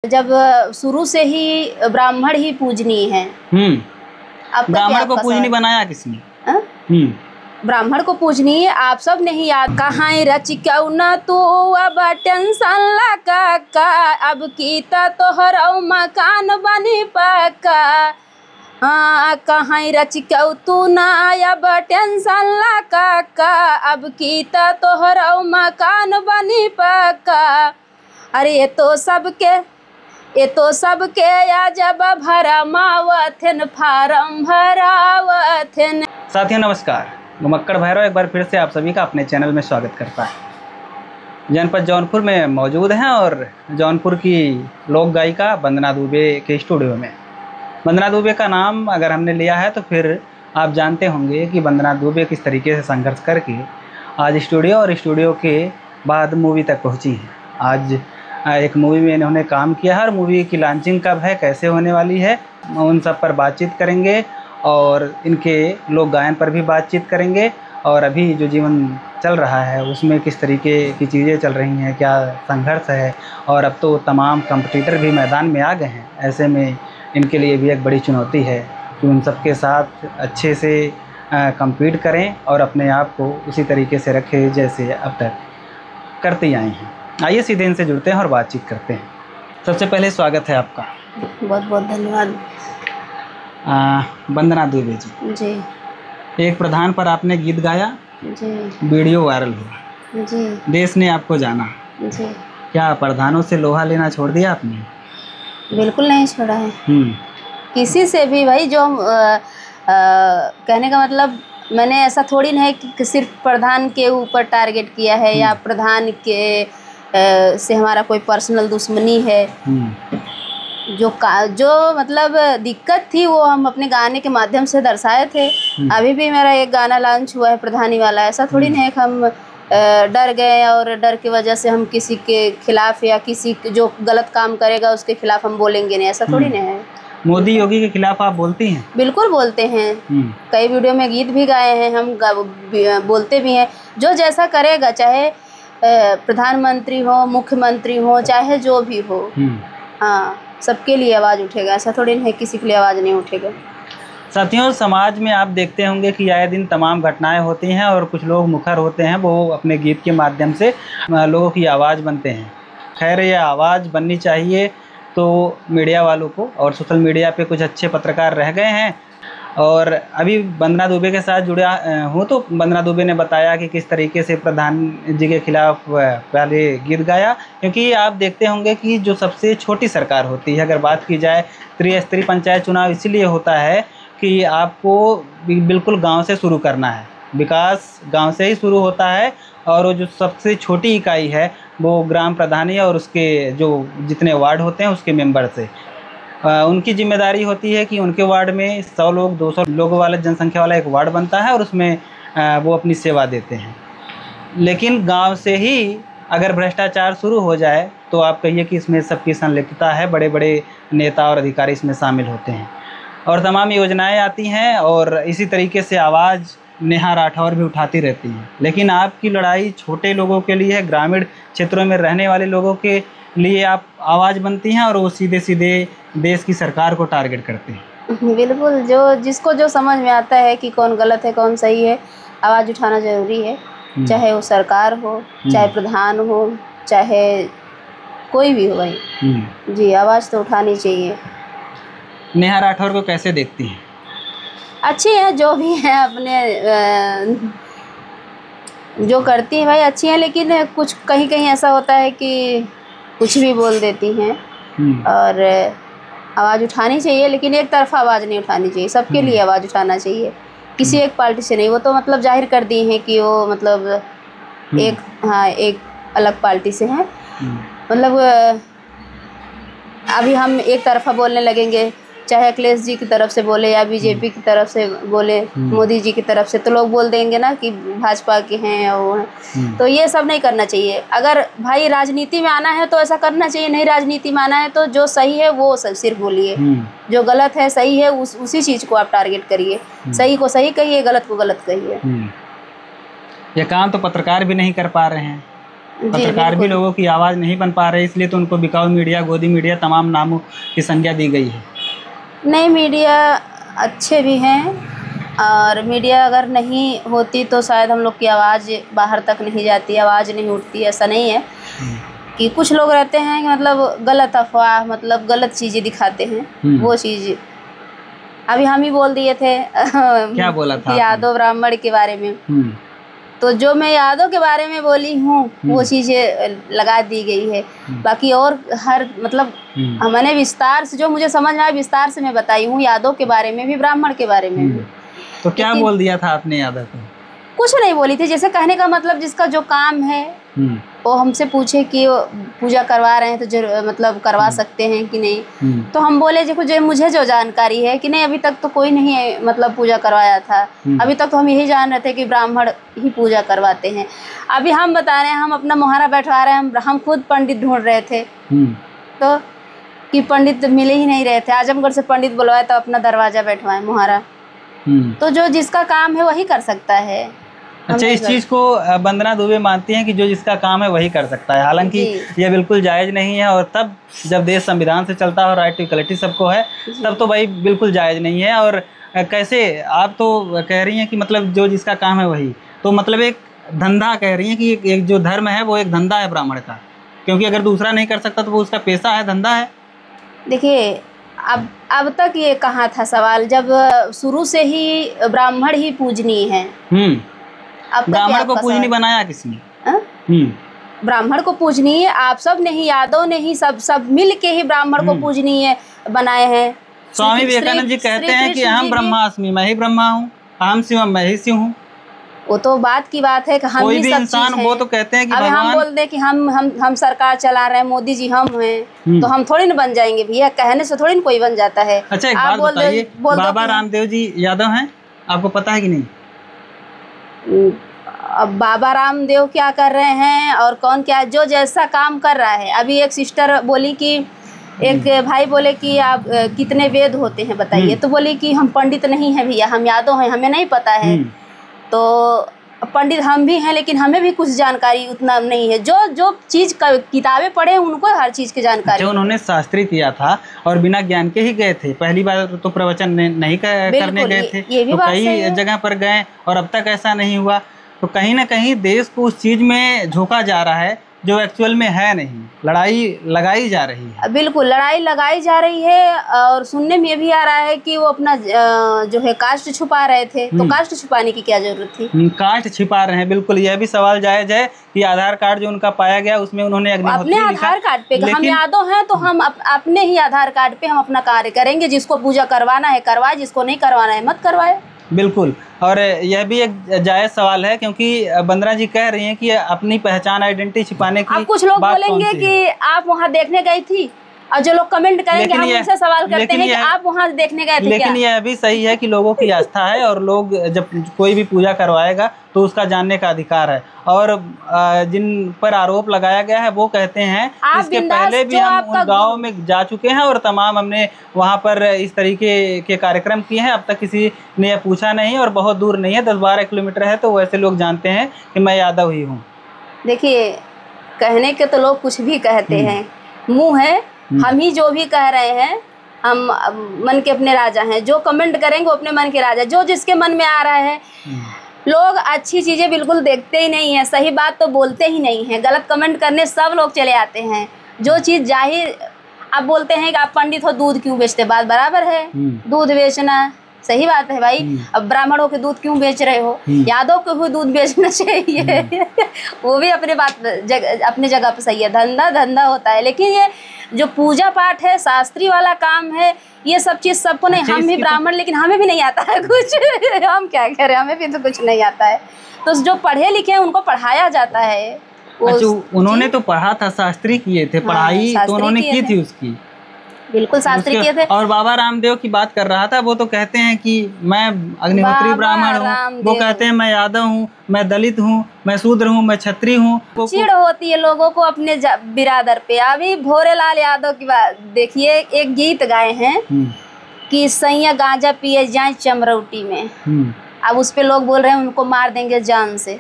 जब शुरू से ही ब्राह्मण ही पूजनीय है। अब तक ब्राह्मण को पूजनीय बनाया किसने? ब्राह्मण को पूजनीय आप सब नहीं याद कहाँ रच न तू अब टेंशन लगा का अब कीता तोहर मकान बनी पक्का। हाँ कहाँ रच तू ना अब टेंशन लगा का अब कीता तोहर मकान बनी पक्का। अरे ये तो सबके या जब भरमावथिन फारम भरावथिन। साथियों नमस्कार, घुमक्कड़ भैरव एक बार फिर से आप सभी का अपने चैनल में स्वागत करता है। जनपद जौनपुर में मौजूद हैं और जौनपुर की लोक गायिका वंदना दुबे के स्टूडियो में। वंदना दुबे का नाम अगर हमने लिया है तो फिर आप जानते होंगे कि वंदना दुबे किस तरीके से संघर्ष करके आज स्टूडियो और स्टूडियो के बाद मूवी तक पहुंची हैं। आज एक मूवी में इन्होंने काम किया है और मूवी की लॉन्चिंग कब है, कैसे होने वाली है, उन सब पर बातचीत करेंगे और इनके लोक गायन पर भी बातचीत करेंगे। और अभी जो जीवन चल रहा है उसमें किस तरीके की चीज़ें चल रही हैं, क्या संघर्ष है। और अब तो तमाम कंपटीटर भी मैदान में आ गए हैं, ऐसे में इनके लिए भी एक बड़ी चुनौती है कि उन सबके साथ अच्छे से compete करें और अपने आप को उसी तरीके से रखें जैसे अब तक करते आए हैं। आइए सीधे इनसे जुड़ते हैं और बातचीत करते हैं। सबसे पहले स्वागत है आपका। बहुत बहुत धन्यवाद। वंदना दुबे जी, एक प्रधान पर आपने गीत गाया जी, वीडियो वायरल हुआ जी, देश ने आपको जाना जी। क्या प्रधानों से लोहा लेना छोड़ दिया आपने? बिल्कुल नहीं छोड़ा है किसी से भी भाई। जो कहने का मतलब मैंने ऐसा थोड़ी नहीं है कि सिर्फ प्रधान के ऊपर टारगेट किया है या प्रधान के से हमारा कोई पर्सनल दुश्मनी है। जो मतलब दिक्कत थी वो हम अपने गाने के माध्यम से दर्शाए थे। अभी भी मेरा एक गाना लॉन्च हुआ है प्रधानी वाला। ऐसा थोड़ी नहीं है कि हम डर गए और डर की वजह से हम किसी के खिलाफ या किसी जो गलत काम करेगा उसके खिलाफ हम बोलेंगे नहीं, ऐसा थोड़ी नहीं है। मोदी योगी के खिलाफ आप बोलती हैं? बिल्कुल बोलते हैं। कई वीडियो में गीत भी गाए हैं, हम बोलते भी हैं। जो जैसा करेगा, चाहे प्रधानमंत्री हो, मुख्यमंत्री हो, चाहे जो भी हो, हाँ सबके लिए आवाज़ उठेगा। ऐसा थोड़ी नहीं किसी के लिए आवाज़ नहीं उठेगा। साथियों, समाज में आप देखते होंगे कि आए दिन तमाम घटनाएं होती हैं और कुछ लोग मुखर होते हैं, वो अपने गीत के माध्यम से लोगों की आवाज़ बनते हैं। खैर, ये आवाज़ बननी चाहिए तो मीडिया वालों को, और सोशल मीडिया पे कुछ अच्छे पत्रकार रह गए हैं। और अभी वंदना दुबे के साथ जुड़ा हूँ तो वंदना दुबे ने बताया कि किस तरीके से प्रधान जी के खिलाफ पहले गीत गाया। क्योंकि आप देखते होंगे कि जो सबसे छोटी सरकार होती है, अगर बात की जाए, त्रिस्तरीय पंचायत चुनाव इसीलिए होता है कि आपको बिल्कुल गांव से शुरू करना है, विकास गांव से ही शुरू होता है। और वो जो सबसे छोटी इकाई है वो ग्राम प्रधानी और उसके जो जितने वार्ड होते हैं उसके मेंबर से उनकी जिम्मेदारी होती है कि उनके वार्ड में 100 लोग 200 लोगों वाला जनसंख्या वाला एक वार्ड बनता है और उसमें वो अपनी सेवा देते हैं। लेकिन गांव से ही अगर भ्रष्टाचार शुरू हो जाए तो आप कहिए कि इसमें सबकी संलिप्तता है, बड़े बड़े नेता और अधिकारी इसमें शामिल होते हैं और तमाम योजनाएं आती हैं और इसी तरीके से आवाज़ नेहा राठौर भी उठाती रहती हैं। लेकिन आपकी लड़ाई छोटे लोगों के लिए है, ग्रामीण क्षेत्रों में रहने वाले लोगों के लिए आप आवाज़ बनती हैं और वो सीधे सीधे देश की सरकार को टारगेट करते हैं। बिल्कुल, जो जिसको जो समझ में आता है कि कौन गलत है कौन सही है, आवाज़ उठाना ज़रूरी है। चाहे वो सरकार हो, चाहे प्रधान हो, चाहे कोई भी हो भाई, जी आवाज़ तो उठानी चाहिए। नेहा राठौर को कैसे देखती हैं? अच्छी है, जो भी है अपने जो करती हैं भाई अच्छी हैं। लेकिन कुछ कहीं कहीं ऐसा होता है कि कुछ भी बोल देती हैं और आवाज़ उठानी चाहिए, लेकिन एक तरफा आवाज़ नहीं उठानी चाहिए। सबके लिए आवाज़ उठाना चाहिए, किसी एक पार्टी से नहीं। वो तो मतलब जाहिर कर दी हैं कि वो मतलब एक अलग पार्टी से हैं। मतलब अभी हम एक तरफा बोलने लगेंगे, चाहे अखिलेश जी की तरफ से बोले या बीजेपी की तरफ से बोले, मोदी जी की तरफ से, तो लोग बोल देंगे ना कि भाजपा के हैं या वो हैं। तो ये सब नहीं करना चाहिए। अगर भाई राजनीति में आना है तो ऐसा करना चाहिए, नहीं राजनीति में आना है तो जो सही है वो सिर्फ बोलिए, जो गलत है सही है उसी चीज़ को आप टारगेट करिए। सही को सही कहिए, गलत को गलत कहिए। ये काम तो पत्रकार भी नहीं कर पा रहे हैं। पत्रकार भी लोगों की आवाज़ नहीं बन पा रहे, इसलिए तो उनको बिकाऊ मीडिया, गोदी मीडिया, तमाम नामों की संज्ञा दी गई है। नहीं, मीडिया अच्छे भी हैं, और मीडिया अगर नहीं होती तो शायद हम लोग की आवाज़ बाहर तक नहीं जाती, आवाज़ नहीं उठती। ऐसा नहीं है कि कुछ लोग रहते हैं कि मतलब गलत अफवाह, मतलब गलत चीज़ें दिखाते हैं। वो चीज़ अभी हम ही बोल दिए थे क्या बोला था यादव ब्राह्मण के बारे में, तो जो मैं यादव के बारे में बोली हूँ वो चीज़ें लगा दी गई है। बाकी और हर मतलब मैंने विस्तार से, जो मुझे समझ में आया विस्तार से मैं बताई हूँ, यादव के बारे में भी, ब्राह्मण के बारे में भी। तो क्या बोल दिया था आपने यादव को? कुछ नहीं बोली थी, जैसे कहने का मतलब जिसका जो काम है वो हमसे पूछे कि पूजा करवा रहे हैं तो जरूर मतलब करवा सकते हैं कि नहीं, तो हम बोले देखो जो मुझे जो जानकारी है कि नहीं, अभी तक तो कोई नहीं है मतलब पूजा करवाया था, अभी तक तो हम यही जान रहे थे कि ब्राह्मण ही पूजा करवाते हैं। अभी हम बता रहे हैं, हम अपना मुहारा बैठवा रहे हैं, हम खुद पंडित ढूंढ रहे थे तो कि पंडित मिले ही नहीं रहे थे। आजमगढ़ से पंडित बुलवाए तो अपना दरवाजा बैठवाए मुहारा, तो जो जिसका काम है वही कर सकता है। अच्छा, इस चीज़ को वंदना दुबे मानती हैं कि जो जिसका काम है वही कर सकता है, हालांकि यह बिल्कुल जायज़ नहीं है। और तब जब देश संविधान से चलता है और राइट टू इक्वलिटी सबको है, तब तो भाई बिल्कुल जायज़ नहीं है। और कैसे आप तो कह रही हैं कि मतलब जो जिसका काम है वही, तो मतलब एक धंधा कह रही हैं कि एक जो धर्म है वो एक धंधा है ब्राह्मण का, क्योंकि अगर दूसरा नहीं कर सकता तो वो उसका पेशा है, धंधा है। देखिए, अब तक ये कहाँ था सवाल, जब शुरू से ही ब्राह्मण ही पूजनीय है। ब्राह्मण को पूजनीय बनाया किसने? ब्राह्मण को पूजनीय आप सब ने ही, यादव ने ही, सब मिल के ही ब्राह्मण को पूजनीय बनाए हैं। स्वामी विवेकानंद जी कहते हैं कि अहम ब्रह्मास्मि, मैं ही ब्रह्मा हूँ, अहम शिवम, मैं ही शिव हूँ। वो तो बात की बात है कि हम कोई ही भी सब इंसान चीज वो तो कहते हैं कि अब हम बोल दे कि हम सरकार चला रहे हैं, मोदी जी हम हैं, तो हम थोड़ी ना बन जाएंगे भैया, कहने से थोड़ी ना कोई बन जाता है। अच्छा, एक बात बताइए, बाबा रामदेव जी यादव हैं, आपको पता है कि नहीं? अब बाबा रामदेव क्या कर रहे हैं और कौन क्या, जो जैसा काम कर रहा है। अभी एक सिस्टर बोली कि, एक भाई बोले कि आप कितने वेद होते हैं बताइए, तो बोली कि हम पंडित नहीं हैं भैया, हम यादव हैं, हमें नहीं पता है। तो पंडित हम भी हैं, लेकिन हमें भी कुछ जानकारी उतना नहीं है। जो जो चीज़ किताबें पढ़े उनको हर चीज़ की जानकारी। उन्होंने शास्त्री किया था और बिना ज्ञान के ही गए थे, पहली बार तो प्रवचन नहीं करने गए थे, तो कई जगह पर गए और अब तक ऐसा नहीं हुआ। तो कहीं ना कहीं देश को उस चीज़ में झोंका जा रहा है जो एक्चुअल में है नहीं, लड़ाई लगाई जा रही है। बिल्कुल लड़ाई लगाई जा रही है, और सुनने में ये भी आ रहा है कि वो अपना जो है कास्ट छुपा रहे थे, तो कास्ट छुपाने की क्या जरूरत थी? कास्ट छिपा रहे हैं, बिल्कुल यह भी सवाल जायज है कि आधार कार्ड जो उनका पाया गया उसमें उन्होंने अपने आधार कार्ड पे हम यादव हैं तो हम अपने ही आधार कार्ड पे हम अपना कार्य करेंगे, जिसको पूजा करवाना है करवाए, जिसको नहीं करवाना है मत करवाए। बिल्कुल, और यह भी एक जायज़ सवाल है, क्योंकि वंदना जी कह रही हैं कि अपनी पहचान, आइडेंटिटी छिपाने की। अब कुछ लोग बोलेंगे कि आप वहाँ देखने गई थी, और जो लोग कमेंट करेंगे हम उनसे सवाल करते हैं कि आप वहाँ देखने गए थे क्या? लेकिन यह भी सही है कि लोगों की आस्था है, और लोग जब कोई भी पूजा करवाएगा तो उसका जानने का अधिकार है। और जिन पर आरोप लगाया गया है वो कहते हैं इसके पहले भी हम उन गाँव में जा चुके हैं और तमाम हमने वहाँ पर इस तरीके के कार्यक्रम किए हैं, अब तक किसी ने यह पूछा नहीं, और बहुत दूर नहीं है, 10-12 किलोमीटर है, तो वैसे लोग जानते हैं कि मैं यादव ही हूँ। देखिए, कहने के तो लोग कुछ भी कहते हैं, मुँह है, हम ही जो भी कह रहे हैं, हम मन के अपने राजा हैं, जो कमेंट करेंगे वो अपने मन के राजा, जो जिसके मन में आ रहा है। लोग अच्छी चीज़ें बिल्कुल देखते ही नहीं है, सही बात तो बोलते ही नहीं है, गलत कमेंट करने सब लोग चले आते हैं। जो चीज़ जाहिर, आप बोलते हैं कि आप पंडित हो दूध क्यों बेचते, बात बराबर है, दूध बेचना सही बात है भाई। अब ब्राह्मणों के दूध क्यों बेच रहे हो, यादव को भी दूध बेचना चाहिए वो भी अपने अपने जगह पे सही है, धंधा होता है। लेकिन ये जो पूजा पाठ है, शास्त्री वाला काम है, ये सब चीज़ सबको नहीं। हम भी ब्राह्मण, लेकिन हमें भी नहीं आता है कुछ हम क्या करें, हमें भी तो कुछ नहीं आता है। तो जो पढ़े लिखे हैं उनको पढ़ाया जाता है। अच्छा, उन्होंने तो पढ़ा था, शास्त्री किए थे, पढ़ाई तो उन्होंने की थी उसकी, बिल्कुल शास्त्री किए थे। और बाबा रामदेव की बात कर रहा था, वो तो कहते हैं कि मैं अग्निहोत्री ब्राह्मण हूँ, वो कहते हैं मैं यादव हूँ, मैं दलित हूँ, मैं शूद्र हूँ, मैं क्षत्रिय हूँ। चिढ़ होती है लोगों को अपने बिरादर पे। अभी भोरेलाल यादव की बात देखिए, एक गीत गाए हैं कि सैया गांजा पिए जाए चमरौटी में, अब उस पे लोग बोल रहे हैं उनको मार देंगे जान से।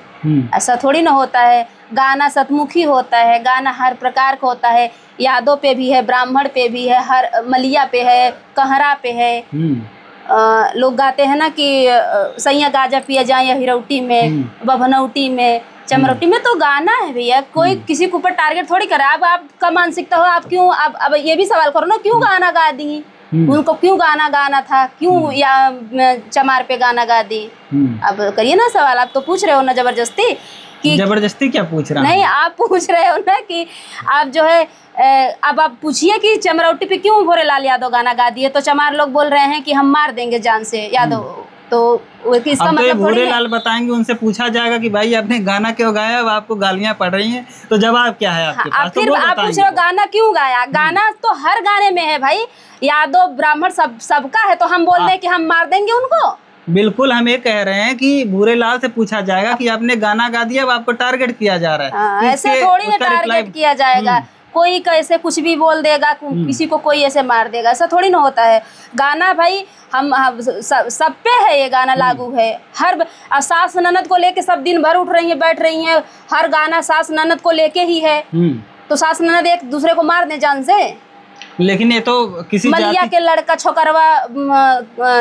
ऐसा थोड़ी ना होता है। गाना सतमुखी होता है, गाना हर प्रकार का होता है, यादों पे भी है, ब्राह्मण पे भी है, हर मलिया पे है, कहरा पे है। लोग गाते हैं ना कि सैया गाजा पिया जाए या हिरौटी में, बभनौटी में, चमरौटी में। तो गाना है भैया, कोई किसी के ऊपर टारगेट थोड़ी करे। अब आपका मानसिकता हो, आप क्यों अब ये भी सवाल करो ना, क्यों गाना गा दी, उनको क्यों गाना गाना था, क्यों या चमार पे गाना गा दी। अब करिए ना सवाल, आप तो पूछ रहे हो ना जबरदस्ती कि जबरदस्ती क्या पूछ रहा नहीं, आप पूछ रहे हो ना कि आप जो है अब आप पूछिए कि चमरौटी पे क्यों भोरे लाल यादव गाना गा दिए, तो चमार लोग बोल रहे हैं कि हम मार देंगे जान से यादव। तो इसका मतलब भूरे लाल बताएंगे, उनसे पूछा जाएगा कि भाई आपने गाना क्यों गाया, अब आपको गालियां पड़ रही हैं, तो जवाब क्या है आपके पास? फिर आप पूछ रहे हो गाना क्यों गाया। गाना तो हर गाने में है भाई, यादव ब्राह्मण सबका है, तो हम बोल रहे हैं कि हम मार देंगे उनको। बिल्कुल, हम ये कह रहे हैं कि भूरे लाल से पूछा जाएगा कि आपने गाना गा दिया, अब आपको टारगेट किया जा रहा है। ऐसे थोड़ी ना टारगेट किया जाएगा, कोई कैसे कुछ भी बोल देगा, किसी को कोई ऐसे मार देगा, ऐसा थोड़ी ना होता है। गाना भाई हम सब पे है, ये गाना लागू है। हर सास ननद को लेके सब दिन भर उठ रही हैं, बैठ रही हैं, हर गाना सास ननद को लेके ही है। तो सास ननद एक दूसरे को मार दे जान से। लेकिन ये तो किसी मलिया के लड़का छोकरवा,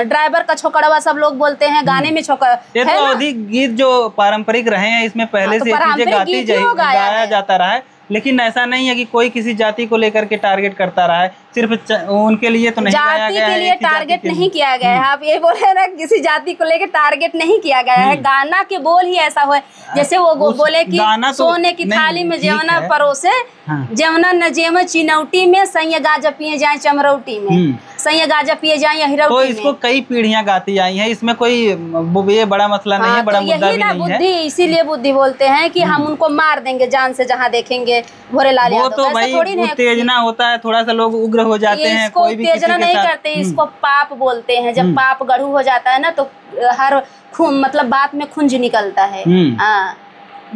ड्राइवर का छोकरवा, सब लोग बोलते हैं गाने में छोकर। ये तो अधिक गीत जो पारंपरिक रहे हैं, इसमें पहले से चीजें गाया जाता रहा है। लेकिन ऐसा नहीं है कि कोई किसी जाति को लेकर के टारगेट करता रहा है, सिर्फ उनके लिए तो नहीं गाया गया है, जाति के लिए टारगेट नहीं किया गया है। आप ये बोल रहे हैं ना, किसी जाति को लेकर टारगेट नहीं किया गया है। गाना के बोल ही ऐसा हो, जैसे वो बोले कि सोने की थाली में जेवना परोसे, जेवना न जेव चिनौटी में, सैया गाजा पिए जाए चमरौटी में, सैया गाजा पिए जाए या हिरौटी में। तो इसको कई पीढ़ियां गाती आई हैं, इसमें कोई ये बड़ा मसला नहीं है, बड़ा मुद्दा भी नहीं है। बुद्धि, इसीलिए बुद्धि बोलते हैं कि हम उनको मार देंगे जान से जहाँ देखेंगे भोरे लाल यादव। वो तो भाई उत्तेजना होता है, थोड़ा सा लोग उग्र हो जाते हैं। इसको उत्तेजना नहीं करते, इसको पाप बोलते हैं। जब पाप गढ़ू हो जाता है ना, तो हर मतलब बात में खुंज निकलता है।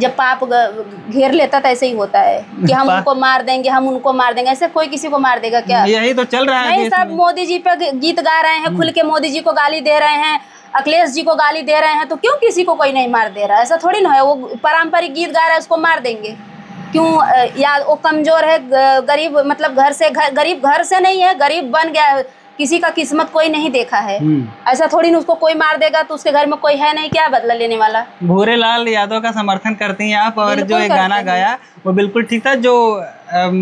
जब पाप घेर लेता तो ऐसे ही होता है कि हम उनको मार देंगे, हम उनको मार देंगे। ऐसे कोई किसी को मार देगा क्या? यही तो चल रहा है। नहीं, सब मोदी जी पे गीत गा रहे हैं, खुल के मोदी जी को गाली दे रहे हैं, अखिलेश जी को गाली दे रहे हैं, तो क्यों किसी को कोई नहीं मार दे रहा? ऐसा थोड़ी ना है। वो पारंपरिक गीत गा रहा है, उसको मार देंगे क्यों? या वो कमजोर है, गरीब, मतलब गरीब घर से नहीं है, गरीब बन गया, किसी का किस्मत कोई नहीं देखा है। ऐसा थोड़ी ना उसको कोई मार देगा तो उसके घर में कोई है नहीं, क्या बदला लेने वाला। भूरे लाल यादव का समर्थन करती हैं आप, और जो ये गाना गाया वो बिल्कुल ठीक था। जो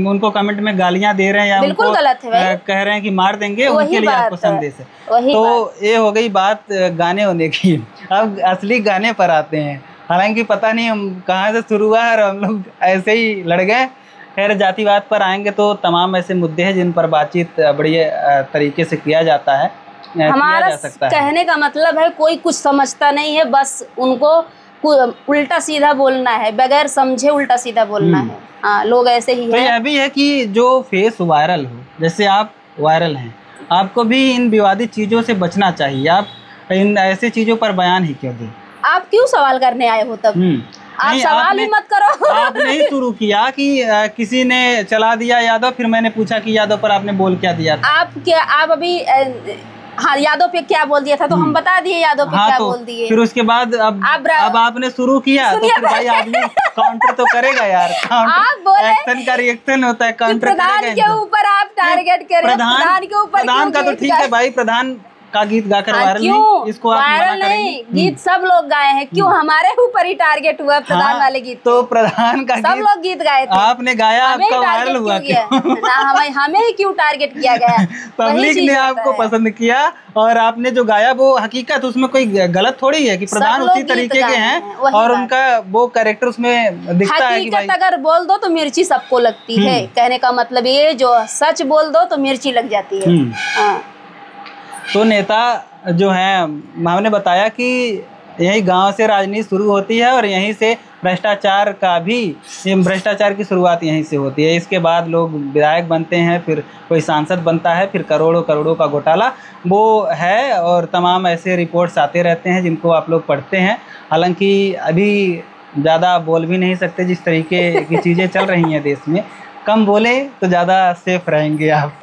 उनको कमेंट में गालियां दे रहे हैं या बिल्कुल गलत है भाई, कह रहे हैं कि मार देंगे, उनके लिए आपको संदेश है। तो ये हो गई बात गाने होने की। अब असली गाने पर आते हैं। हालांकि पता नहीं हम कहाँ से शुरू हुआ है और हम लोग ऐसे ही लड़ गए। खैर, जातिवाद पर आएंगे तो तमाम ऐसे मुद्दे हैं जिन पर बातचीत बड़ी तरीके से किया जाता है, हमारा कहने का मतलब है कोई कुछ समझता नहीं है, बस उनको उल्टा सीधा बोलना है, बगैर समझे उल्टा सीधा बोलना है। हाँ, लोग ऐसे ही तो यह भी है कि जो फेस वायरल हो, जैसे आप वायरल हैं, आपको भी इन विवादित चीज़ों से बचना चाहिए। आप इन ऐसे चीज़ों पर बयान ही क्यों दें? आप क्यों सवाल करने आए हो तब? आप सवाल ही मत करो। आपने ही शुरू किया कि किसी ने चला दिया यादव, फिर मैंने पूछा कि यादव पर आपने बोल क्या दिया था? आप अभी हाँ, यादव पे क्या बोल दिया था तो हम बता दिए यादव पे क्या बोल दिए। फिर उसके बाद अब आपने शुरू किया तो फिर भाई आदमी काउंटर तो करेगा यार। एक्शन का रिएक्शन होता है, काउंटर करेगा। प्रधान के ऊपर आप टारगेट कर रहे हैं, प्रधान के ऊपर। प्रधान का तो ठीक है भाई, प्रधान का गीत गाकर वायरल नहीं, इसको आप वायरल नहीं, गीत सब लोग गाए हैं, क्यों हमारे ऊपर ही टारगेट हुआ प्रधान वाले गीत? तो प्रधान का सब लोग गीत गाए थे, आपने गाया, आपका वायरल हुआ ना? हमें ही क्यों टारगेट किया गया? पब्लिक ने आपको पसंद किया और आपने जो गाया वो हकीकत, उसमें कोई गलत थोड़ी है कि प्रधान उसी तरीके के हैं और उनका वो कैरेक्टर उसमें दिखता है कि भाई अगर बोल दो तो मिर्ची सबको लगती है। कहने का मतलब ये, जो सच बोल दो तो मिर्ची लग जाती है। तो नेता जो हैं, हमने बताया कि यही गांव से राजनीति शुरू होती है और यहीं से भ्रष्टाचार की शुरुआत यहीं से होती है। इसके बाद लोग विधायक बनते हैं, फिर कोई सांसद बनता है, फिर करोड़ों करोड़ों का घोटाला वो है। और तमाम ऐसे रिपोर्ट्स आते रहते हैं जिनको आप लोग पढ़ते हैं। हालांकि अभी ज़्यादा बोल भी नहीं सकते, जिस तरीके की चीज़ें चल रही हैं देश में। कम बोले तो ज़्यादा सेफ रहेंगे आप।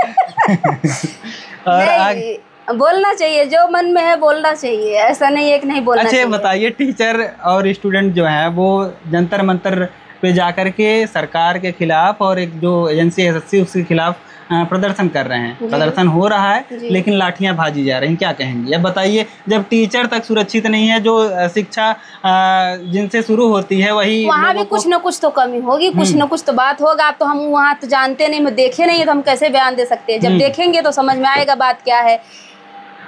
और बोलना चाहिए, जो मन में है बोलना चाहिए, ऐसा नहीं है कि नहीं बोलना चाहिए। अच्छा बताइए, टीचर और स्टूडेंट जो हैं वो जंतर मंतर पे जाकर के सरकार के खिलाफ और एक जो एजेंसी एसएससी उसके खिलाफ प्रदर्शन कर रहे हैं, प्रदर्शन हो रहा है लेकिन लाठियां भाजी जा रही हैं, क्या कहेंगे? अब बताइए, जब टीचर तक सुरक्षित नहीं है, जो शिक्षा जिनसे शुरू होती है वही वहाँ भी कुछ ना कुछ तो कमी होगी, कुछ ना कुछ तो बात होगा। अब तो हम वहाँ तो जानते नहीं, मैं देखे नहीं है तो हम कैसे बयान दे सकते हैं? जब देखेंगे तो समझ में आएगा बात क्या है।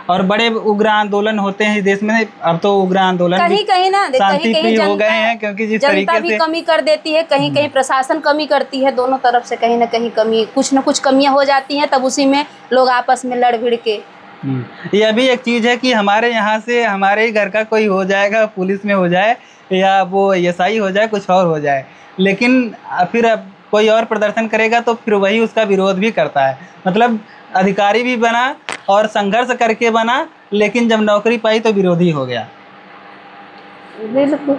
और बड़े उग्र आंदोलन होते हैं इस देश में, अब तो उग्र आंदोलन कहीं कहीं ना शांति प्रिय हो गए हैं, क्योंकि जिस तरीके जनता भी कमी कर देती है, कहीं कहीं प्रशासन कमी करती है, दोनों तरफ से कहीं ना कहीं कमी, कुछ ना कुछ कमियां हो जाती हैं, तब उसी में लोग आपस में लड़ भिड़ के। यह भी एक चीज़ है कि हमारे यहाँ से हमारे ही घर का कोई हो जाएगा, पुलिस में हो जाए या वो एसआई हो जाए, कुछ और हो जाए, लेकिन फिर अब कोई और प्रदर्शन करेगा तो फिर वही उसका विरोध भी करता है। मतलब अधिकारी भी बना और संघर्ष करके बना, लेकिन जब नौकरी पाई तो विरोधी हो गया। बिल्कुल,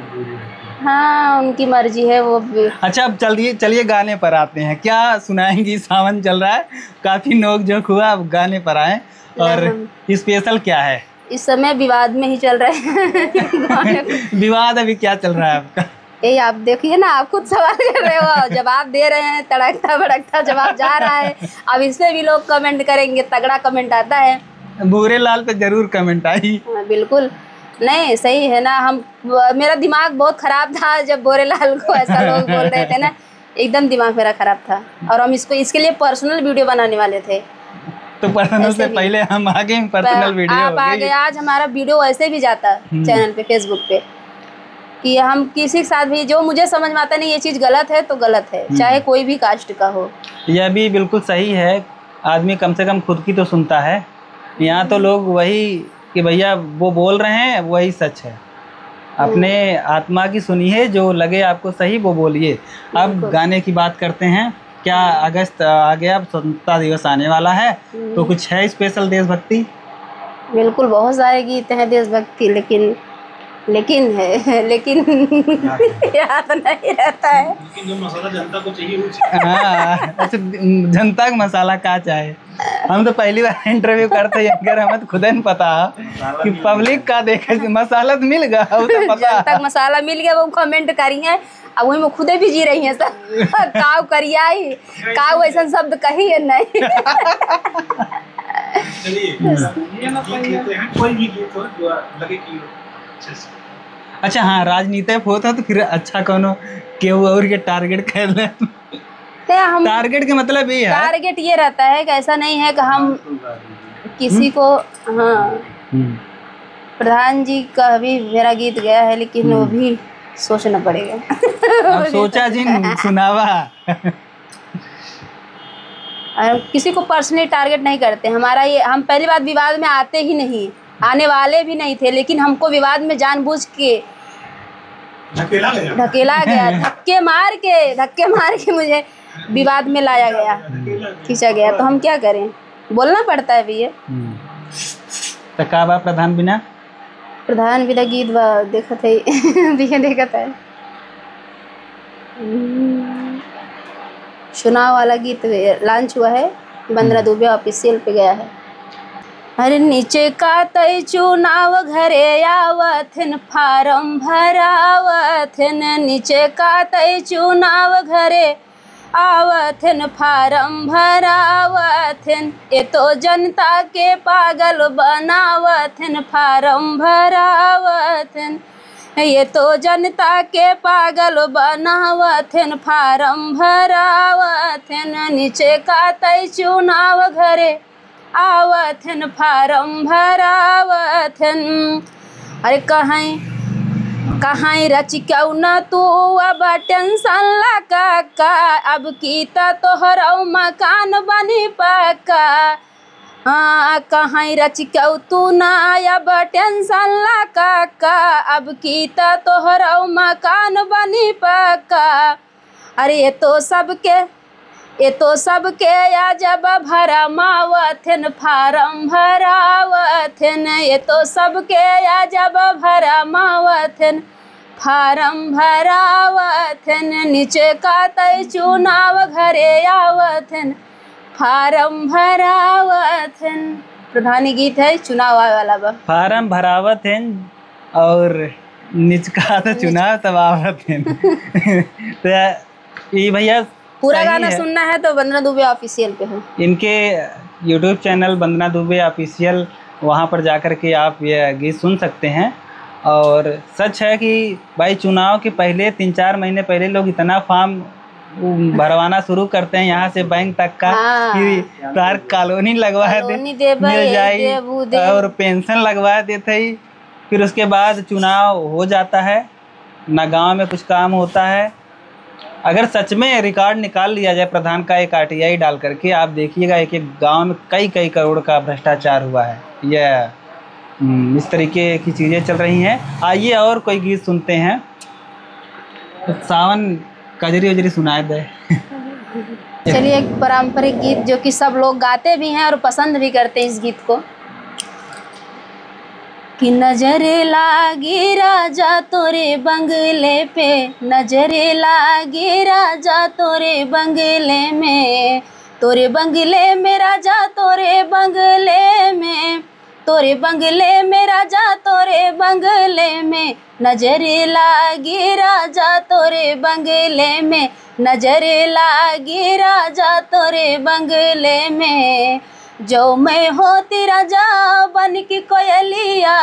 हाँ, उनकी मर्जी है वो भी। अच्छा, अब चलिए गाने पर आते हैं। क्या सुनाएंगी? सावन चल रहा है, काफ़ी नोक-झोंक हुआ, अब गाने पर आए। और स्पेशल क्या है? इस समय विवाद में ही चल रहे हैं। विवाद अभी क्या चल रहा है आपका? यही आप देखिए ना, आप खुद सवाल कर रहे हो, जवाब दे रहे हैं, तड़कता भड़कता जवाब जा रहा है। अब इसमें भी लोग कमेंट करेंगे, तगड़ा कमेंट आता है। भूरे लाल पे जरूर कमेंट आई। बिल्कुल नहीं, सही है ना। मेरा दिमाग बहुत खराब था जब भूरे लाल को ऐसा लोग बोल रहे थे ना, एकदम दिमाग मेरा खराब था। और हम इसके लिए पर्सनल वीडियो बनाने वाले थे। तो पर्सनल से पहले हम आगे पर्सनल वीडियो आप आगे, आज हमारा वीडियो ऐसे भी जाता चैनल पे, फेसबुक पे, कि हम किसी के साथ भी, जो मुझे समझ में आता नहीं ये चीज़ गलत है तो गलत है, चाहे कोई भी कास्ट का हो। यह भी बिल्कुल सही है, आदमी कम से कम खुद की तो सुनता है। यहाँ तो लोग वही कि भैया वो बोल रहे हैं वही सच है, अपने आत्मा की सुनिए, जो लगे आपको सही वो बोलिए। अब गाने की बात करते हैं। क्या अगस्त आ गया, स्वतंत्रता दिवस आने वाला है, तो कुछ है स्पेशल देशभक्ति? बिल्कुल, बहुत सारे गीत हैं देशभक्ति, लेकिन याद नहीं रहता है। लेकिन जो मसाला जनता को चाहिए हाँ, अच्छा, जनता का मसाला का चाहे। हम तो पहली बार इंटरव्यू करते हैं, अगर हमें तो खुद नहीं पता कि पब्लिक का देखे मसाला तो मिल गया, वो तो पता। जनता का मसाला मिल गया, वो कमेंट करी है, अब वही में खुदे भी जी रही हैं सब। काव करियाई, काव ऐसा शब्द कही है नहीं। कोई भी गीत हो जो लगे कि अच्छा, हाँ, राजनीतिक होता तो फिर अच्छा कोनो केहू और के टारगेट कर ले। हम टारगेट के मतलब ये है, टारगेट ये रहता है कि ऐसा नहीं है कि हम किसी को, हाँ, प्रधान जी का भी मेरा गीत गया है, लेकिन वो भी सोचना पड़ेगा। अब सोचा जी सुनावा। किसी को पर्सनली टारगेट नहीं करते। हमारा ये, हम पहली बात विवाद में आते ही नहीं, आने वाले भी नहीं थे, लेकिन हमको विवाद में जानबूझ के ढकेला गया, धक्के मार के मुझे विवाद में लाया गया, खींचा गया, तो हम क्या करें, बोलना पड़ता है भैया। तो का बा प्रधान बिना गीत बा देखत है चुनाव वाला गीत लॉन्च हुआ है, बंदरा दुबे ऑफिशियल पे गया है। अरे नीचे का तय चुनाव घरे आवथिन, फार्म भरावथिन, नीचे का तय चुनाव घरे आवथिन, फार्म भरावथिन, ये तो जनता के पागल बनावथिन, फार्म भरावथिन, ये तो जनता के पागल बनावथिन, फार्म भरावथिन, नीचे का तय चुनाव घरे आवथिन, फार्म भरावथिन। अरे कहाँ रच क्यों न तू अब टेंशन लगा का, अब की तोहरा मकान बनी पक्का, हाँ, कहाँ रच क्यों तू ना अब टेंशन लगा का, अब की तोहरा मकान बनी पक्का। अरे ये तो सबके या जब भरमावथिन, फार्म भरावथिन, ये तो सबके या जब भरमावथिन, फार्म भरावथिन, नीचे का तय चुनाव घरे आवथिन, फार्म भरावथिन। प्रधानी गीत है चुनाव आवे वाला बा। फार्म भरावत हैं और निचका तो चुनाव तब आवत हैं। तो ये भैया पूरा सही गाना है। सुनना है तो वंदना दुबे ऑफिशियल पे है। इनके यूट्यूब चैनल वंदना दुबे ऑफिशियल, वहाँ पर जाकर के आप ये गीत सुन सकते हैं। और सच है कि भाई चुनाव के पहले 3-4 महीने पहले लोग इतना फॉर्म भरवाना शुरू करते हैं यहाँ से बैंक तक का हाँ। कि तार कॉलोनी लगवा कॉलोनी देबे, मिल जाई देब, उ देब। और पेंशन लगवा देते ही। फिर उसके बाद चुनाव हो जाता है, ना गांव में कुछ काम होता है। अगर सच में रिकॉर्ड निकाल लिया जाए प्रधान का एक RTI डाल करके, आप देखिएगा एक एक गांव में कई करोड़ का भ्रष्टाचार हुआ है। यह इस तरीके की चीज़ें चल रही हैं। आइए और कोई गीत सुनते हैं। सावन कजरी वजरी सुनाए दे। चलिए एक पारंपरिक गीत जो कि सब लोग गाते भी हैं और पसंद भी करते हैं इस गीत को। कि नजरे लागे राजा तोरे बंगले पे, नजरे लागे राजा तोरे बंगले में, तोरे बंगले में राजा तोरे बंगले में, तोरे बंगले में राजा तोरे बंगले में, नजरे लागे राजा तोरे बंगले में, नजरे लागे राजा तोरे बंगले में। जो मैं होती राजा बन की कोयलिया,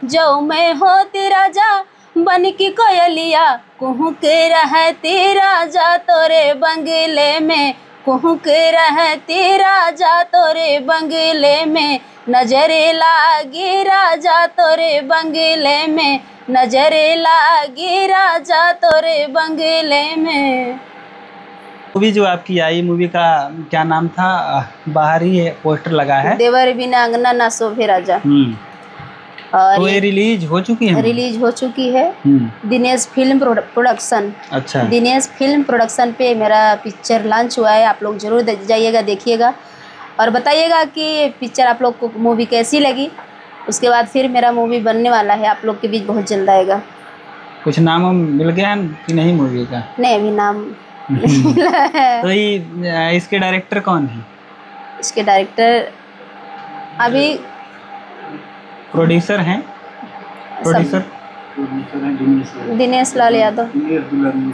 जो मैं होती राजा बन की कोयलिया, कुहू के रहती राजा तोरे बंगले में, कुहू के रहती राजा तोरे बंगले में, नजरे लागे राजा तोरे बंगले में, नजरे लागे राजा तोरे बंगले में। मूवी जो आपकी आई, मूवी का क्या नाम था? बाहर ही पोस्टर लगा है, देवर बिना अंगना ना शोभे राजा। और तो ये रिलीज हो चुकी है? रिलीज हो चुकी है। दिनेश फिल्म प्रोडक्शन, अच्छा, दिनेश फिल्म प्रोडक्शन पे मेरा पिक्चर लॉन्च हुआ है। आप लोग जरूर जाइएगा, देखिएगा और बताइएगा कि पिक्चर आप लोग को मूवी कैसी लगी। उसके बाद फिर मेरा मूवी बनने वाला है, आप लोग के बीच बहुत जल्द आएगा। कुछ नाम मिल गया कि नहीं मूवी का? नहीं, अभी नाम नहीं मिला है। तो ये इसके डायरेक्टर कौन है? इसके डायरेक्टर अभी प्रोड्यूसर हैं? प्रोड्यूसर दिनेश लाल यादव,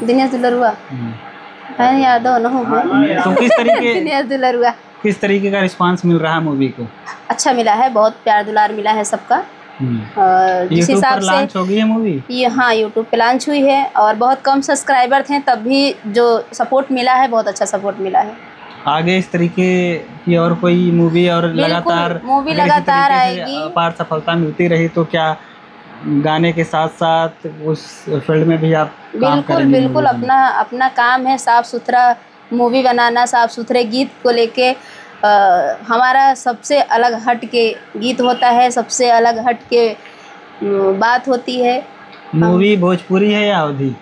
दिनेश दुलरुआ है, यादव न हो। तो दिनेश दुलरुआ। किस तरीके का रिस्पांस मिल रहा है मूवी को? अच्छा मिला है, बहुत प्यार दुलार मिला है सबका। और जिस यूट्यूब हिसाब पर लॉन्च हो गई है मूवी? ये हाँ, यूट्यूब पे लॉन्च हुई है और बहुत कम सब्सक्राइबर थे, तब भी जो सपोर्ट मिला है बहुत अच्छा सपोर्ट मिला है। आगे इस तरीके की और कोई मूवी और लगातार मूवी अगर इसी लगातार तरीके से आएगी। अपार सफलता मिलती रही तो क्या गाने के साथ साथ उस फील्ड में भी आप काम बिल्कुल करेंगे? बिल्कुल, अपना काम है साफ़ सुथरा मूवी बनाना, साफ़ सुथरे गीत को लेके। हमारा सबसे अलग हट के गीत होता है, सबसे अलग हट के बात होती है। मूवी भोजपुरी है या अवधी?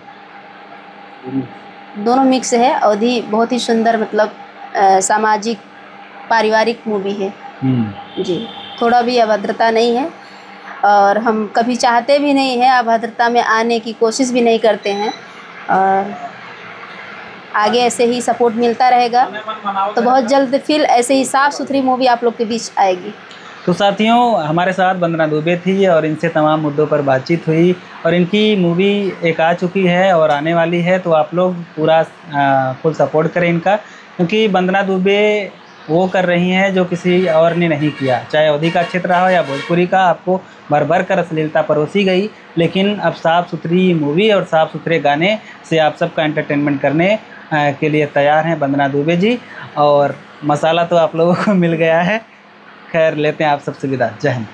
दोनों मिक्स है। अवधी बहुत ही सुंदर, मतलब सामाजिक पारिवारिक मूवी है जी। थोड़ा भी अभद्रता नहीं है और हम कभी चाहते भी नहीं हैं अभद्रता में आने की कोशिश भी नहीं करते हैं। और आगे ऐसे ही सपोर्ट मिलता रहेगा तो बहुत जल्द फिर ऐसे ही साफ़ सुथरी मूवी आप लोग के बीच आएगी। तो साथियों, हमारे साथ वंदना दुबे थी और इनसे तमाम मुद्दों पर बातचीत हुई और इनकी मूवी एक आ चुकी है और आने वाली है। तो आप लोग पूरा फुल सपोर्ट करें इनका, क्योंकि वंदना दुबे वो कर रही हैं जो किसी और ने नहीं किया। चाहे अवधी का क्षेत्र रहा हो या भोजपुरी का, आपको भर भर कर अश्लीलता परोसी गई, लेकिन अब साफ़ सुथरी मूवी और साफ़ सुथरे गाने से आप सबका एंटरटेनमेंट करने के लिए तैयार हैं वंदना दुबे जी। और मसाला तो आप लोगों को मिल गया है। खैर, लेते हैं आप सबसे विदा। जय हिंद।